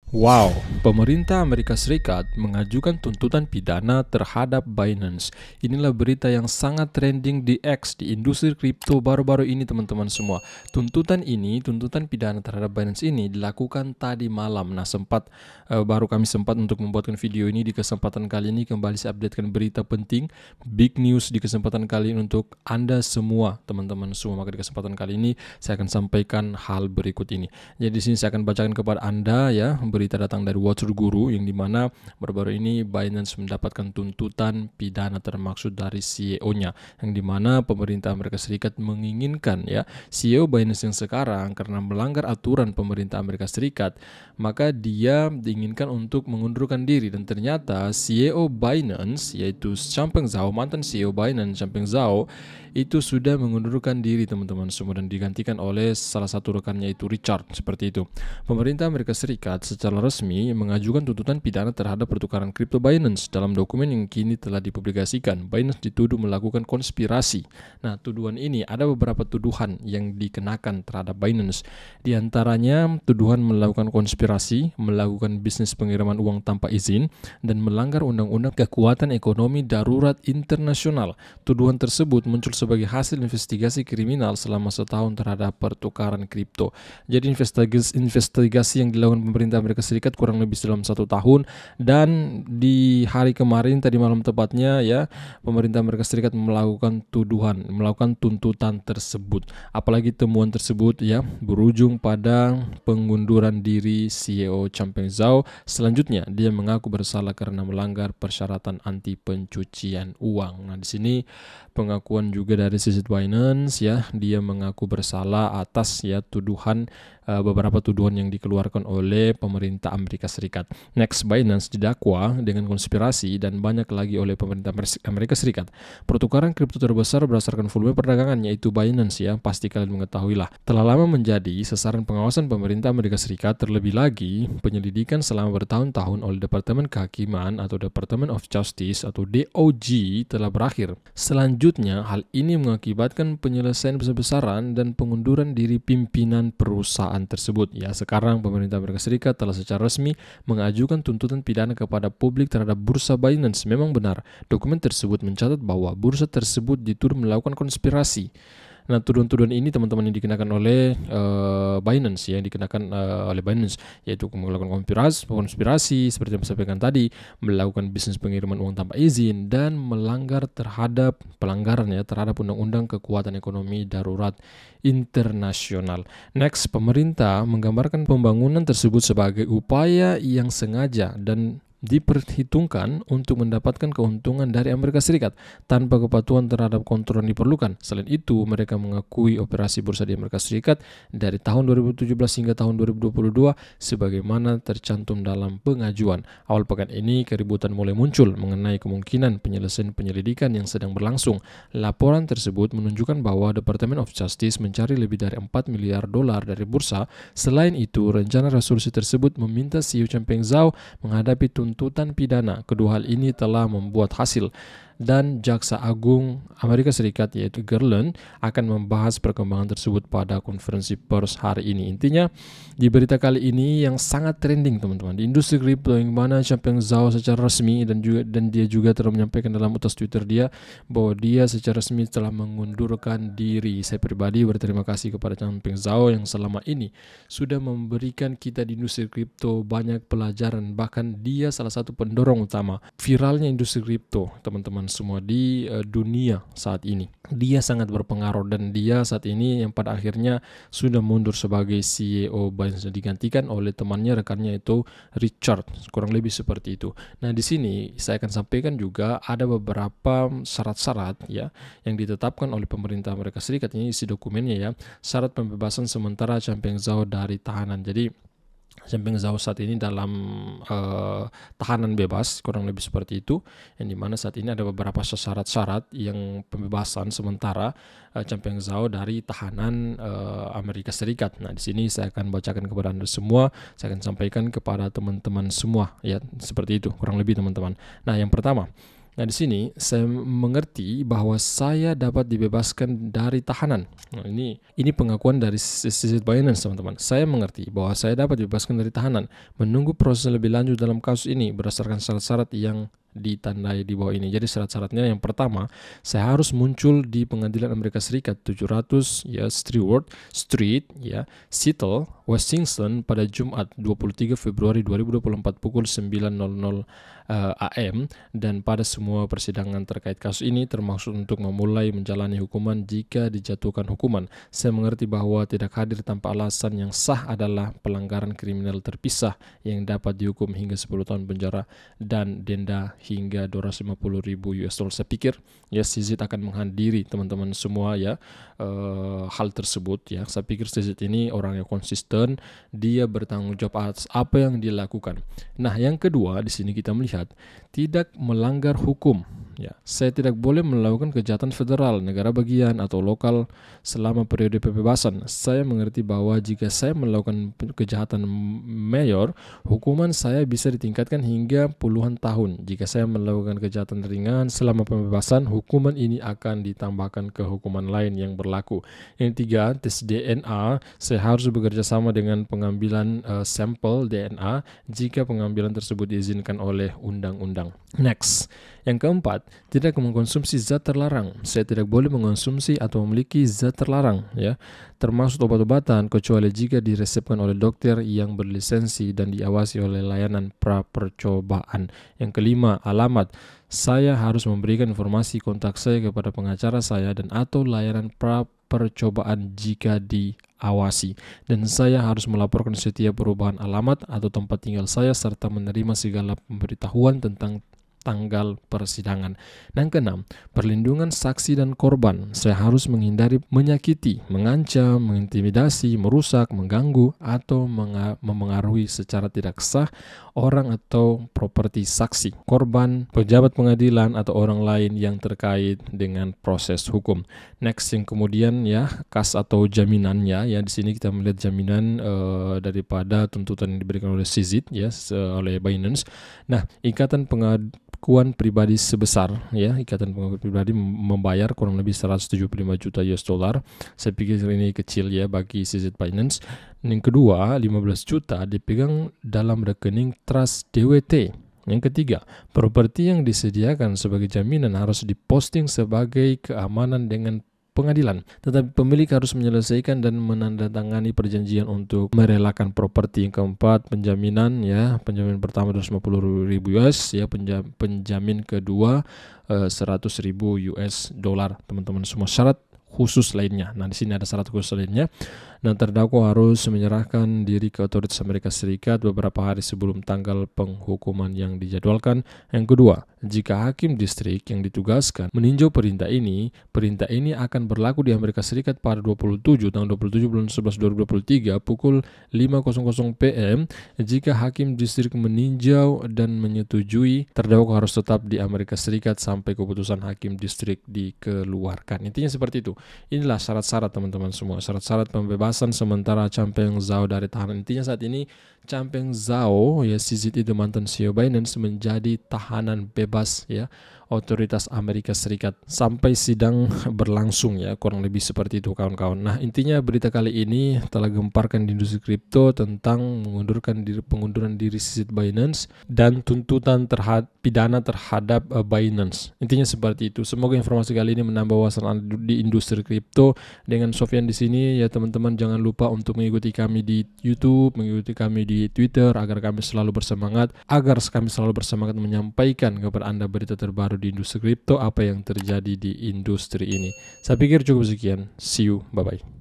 Wow, pemerintah Amerika Serikat mengajukan tuntutan pidana terhadap Binance. Inilah berita yang sangat trending di X, di industri kripto baru-baru ini teman-teman semua. Tuntutan pidana terhadap Binance ini dilakukan tadi malam. Nah, baru kami sempat untuk membuatkan video ini. Di kesempatan kali ini kembali saya updatekan berita penting, big news di kesempatan kali ini untuk Anda semua, teman-teman semua. Maka di kesempatan kali ini saya akan sampaikan hal berikut ini. Jadi di sini saya akan bacakan kepada Anda ya, berita datang dari Watcher Guru yang dimana baru-baru ini Binance mendapatkan tuntutan pidana termaksud dari CEO-nya, yang dimana pemerintah Amerika Serikat menginginkan ya CEO Binance yang sekarang karena melanggar aturan pemerintah Amerika Serikat, maka dia diinginkan untuk mengundurkan diri. Dan ternyata CEO Binance, yaitu Changpeng Zhao, mantan CEO Binance Changpeng Zhao, itu sudah mengundurkan diri teman-teman semua dan digantikan oleh salah satu rekannya, itu Richard. Seperti itu. Pemerintah Amerika Serikat secara resmi mengajukan tuntutan pidana terhadap pertukaran kripto Binance. Dalam dokumen yang kini telah dipublikasikan, Binance dituduh melakukan konspirasi. Nah, tuduhan ini ada beberapa tuduhan yang dikenakan terhadap Binance. Di antaranya tuduhan melakukan konspirasi, melakukan bisnis pengiriman uang tanpa izin, dan melanggar undang-undang kekuatan ekonomi darurat internasional. Tuduhan tersebut muncul sebagai hasil investigasi kriminal selama setahun terhadap pertukaran kripto. Jadi investigasi yang dilakukan pemerintah Amerika Serikat kurang lebih dalam 1 tahun, dan di hari kemarin tadi malam tepatnya ya, pemerintah Amerika Serikat melakukan tuntutan tersebut. Apalagi temuan tersebut ya berujung pada pengunduran diri CEO Changpeng Zhao. Selanjutnya dia mengaku bersalah karena melanggar persyaratan anti pencucian uang. Nah, di sini pengakuan juga dari sisi Binance ya, dia mengaku bersalah atas ya beberapa tuduhan yang dikeluarkan oleh pemerintah Amerika Serikat. Next, Binance didakwa dengan konspirasi dan banyak lagi oleh pemerintah Amerika Serikat. Pertukaran kripto terbesar berdasarkan volume perdagangan yaitu Binance ya, pasti kalian mengetahui lah, telah lama menjadi sasaran pengawasan pemerintah Amerika Serikat. Terlebih lagi, penyelidikan selama bertahun-tahun oleh Departemen Kehakiman atau Department of Justice atau DOJ telah berakhir. Selanjutnya, hal ini mengakibatkan penyelesaian besar-besaran dan pengunduran diri pimpinan perusahaan tersebut. Ya, sekarang pemerintah Amerika Serikat telah secara resmi mengajukan tuntutan pidana kepada publik terhadap bursa Binance. Memang benar, dokumen tersebut mencatat bahwa bursa tersebut dituduh melakukan konspirasi. Nah, tuduhan-tuduhan ini teman-teman yang dikenakan oleh Binance ya, oleh Binance, yaitu melakukan konspirasi seperti yang saya sampaikan tadi, melakukan bisnis pengiriman uang tanpa izin, dan pelanggaran terhadap undang-undang kekuatan ekonomi darurat internasional. Next, pemerintah menggambarkan pembangunan tersebut sebagai upaya yang sengaja dan diperhitungkan untuk mendapatkan keuntungan dari Amerika Serikat tanpa kepatuhan terhadap kontrol yang diperlukan. Selain itu, mereka mengakui operasi bursa di Amerika Serikat dari tahun 2017 hingga tahun 2022 sebagaimana tercantum dalam pengajuan. Awal pekan ini, keributan mulai muncul mengenai kemungkinan penyelesaian penyelidikan yang sedang berlangsung. Laporan tersebut menunjukkan bahwa Department of Justice mencari lebih dari 4 miliar dolar dari bursa. Selain itu, rencana resolusi tersebut meminta CEO Changpeng Zhao menghadapi tuntutan pidana. Kedua hal ini telah membuat hasil, dan Jaksa Agung Amerika Serikat yaitu Garland akan membahas perkembangan tersebut pada konferensi pers hari ini. Intinya, di berita kali ini yang sangat trending teman-teman di industri kripto, yang mana Changpeng Zhao secara resmi dan dia juga telah menyampaikan dalam utas Twitter dia bahwa dia secara resmi telah mengundurkan diri. Saya pribadi berterima kasih kepada Changpeng Zhao yang selama ini sudah memberikan kita di industri kripto banyak pelajaran. Bahkan dia salah satu pendorong utama viralnya industri kripto teman-teman semua di dunia saat ini. Dia sangat berpengaruh, dan dia saat ini yang pada akhirnya sudah mundur sebagai CEO Binance, digantikan oleh rekannya itu Richard, kurang lebih seperti itu. Nah, di sini saya akan sampaikan juga ada beberapa syarat-syarat ya yang ditetapkan oleh pemerintah Amerika Serikat. Ini isi dokumennya ya, syarat pembebasan sementara Changpeng Zhao dari tahanan. Jadi Changpeng Zhao saat ini dalam tahanan bebas, kurang lebih seperti itu, yang dimana saat ini ada beberapa syarat-syarat yang pembebasan sementara Changpeng Zhao dari tahanan Amerika Serikat. Nah, di sini saya akan bacakan kepada Anda semua, saya akan sampaikan kepada teman-teman semua ya, seperti itu kurang lebih teman-teman. Nah, yang pertama, Nah, di sini saya mengerti bahwa saya dapat dibebaskan dari tahanan. Nah, ini pengakuan dari sisi Binance, teman-teman. Saya mengerti bahwa saya dapat dibebaskan dari tahanan, menunggu proses lebih lanjut dalam kasus ini berdasarkan syarat-syarat yang ditandai di bawah ini. Jadi syarat-syaratnya yang pertama, saya harus muncul di pengadilan Amerika Serikat 700 ya Stewart Street ya Seattle, Washington pada Jumat 23 Februari 2024 pukul 9.00 AM dan pada semua persidangan terkait kasus ini termasuk untuk memulai menjalani hukuman jika dijatuhkan hukuman. Saya mengerti bahwa tidak hadir tanpa alasan yang sah adalah pelanggaran kriminal terpisah yang dapat dihukum hingga 10 tahun penjara dan denda hingga 250.000 US dollar. Saya pikir ya Sizit akan menghadiri teman-teman semua ya hal tersebut ya. Saya pikir Sizit ini orang yang konsisten, dia bertanggung jawab atas apa yang dia lakukan. Nah, yang kedua di sini kita melihat tidak melanggar hukum. Ya, saya tidak boleh melakukan kejahatan federal, negara bagian atau lokal selama periode pembebasan. Saya mengerti bahwa jika saya melakukan kejahatan mayor, hukuman saya bisa ditingkatkan hingga puluhan tahun. Jika saya melakukan kejahatan ringan selama pembebasan, hukuman ini akan ditambahkan ke hukuman lain yang berlaku. Yang ketiga, tes DNA. Saya harus bekerja sama dengan pengambilan sampel DNA jika pengambilan tersebut diizinkan oleh undang-undang. Next. Yang keempat, tidak mengkonsumsi zat terlarang. Saya tidak boleh mengkonsumsi atau memiliki zat terlarang, ya, termasuk obat-obatan kecuali jika diresepkan oleh dokter yang berlisensi dan diawasi oleh layanan pra-percobaan. Yang kelima, alamat. Saya harus memberikan informasi kontak saya kepada pengacara saya dan atau layanan pra-percobaan jika diawasi. Dan saya harus melaporkan setiap perubahan alamat atau tempat tinggal saya serta menerima segala pemberitahuan tentang tanggal persidangan. Yang keenam, perlindungan saksi dan korban. Saya harus menghindari menyakiti, mengancam, mengintimidasi, merusak, mengganggu, atau memengaruhi secara tidak sah orang atau properti saksi, korban, pejabat pengadilan, atau orang lain yang terkait dengan proses hukum. Next, yang kemudian ya, kas atau jaminannya ya, di sini kita melihat jaminan daripada tuntutan yang diberikan oleh Sizit ya, oleh Binance. Nah, ikatan pengakuan pribadi sebesar ya, ikatan pengakuan pribadi membayar kurang lebih 175 juta US dollar. Saya pikir ini kecil ya bagi Sizit Binance. Yang kedua, 15 juta dipegang dalam rekening trust DWT. Yang ketiga, properti yang disediakan sebagai jaminan harus diposting sebagai keamanan dengan pengadilan. Tetapi pemilik harus menyelesaikan dan menandatangani perjanjian untuk merelakan properti. Yang keempat, penjaminan ya. Penjamin pertama 250.000 US ya, penjamin kedua 100.000 US dollar. Teman-teman semua syarat khusus lainnya. Nah, di sini ada syarat khusus lainnya. Nah, terdakwa harus menyerahkan diri ke otoritas Amerika Serikat beberapa hari sebelum tanggal penghukuman yang dijadwalkan. Yang kedua, jika hakim distrik yang ditugaskan meninjau perintah ini akan berlaku di Amerika Serikat pada tanggal 27 bulan 11 2023 pukul 5.00 PM. Jika hakim distrik meninjau dan menyetujui, terdakwa harus tetap di Amerika Serikat sampai keputusan hakim distrik dikeluarkan. Intinya seperti itu. Inilah syarat-syarat teman-teman semua, syarat-syarat pembebasan sementara Changpeng Zhao dari tahanan. Intinya saat ini Changpeng Zhao ya, Sizit itu mantan CEO Binance, menjadi tahanan bebas ya otoritas Amerika Serikat sampai sidang berlangsung ya, kurang lebih seperti itu kawan-kawan. Nah, intinya berita kali ini telah gemparkan di industri kripto tentang pengunduran diri Sizit Binance dan tuntutan pidana terhadap Binance. Intinya seperti itu. Semoga informasi kali ini menambah wawasan Anda di industri kripto. Dengan Sofyan di sini ya, teman-teman jangan lupa untuk mengikuti kami di YouTube, mengikuti kami di Twitter agar kami selalu bersemangat menyampaikan kepada Anda berita terbaru di industri kripto, apa yang terjadi di industri ini. Saya pikir cukup sekian. See you, bye-bye.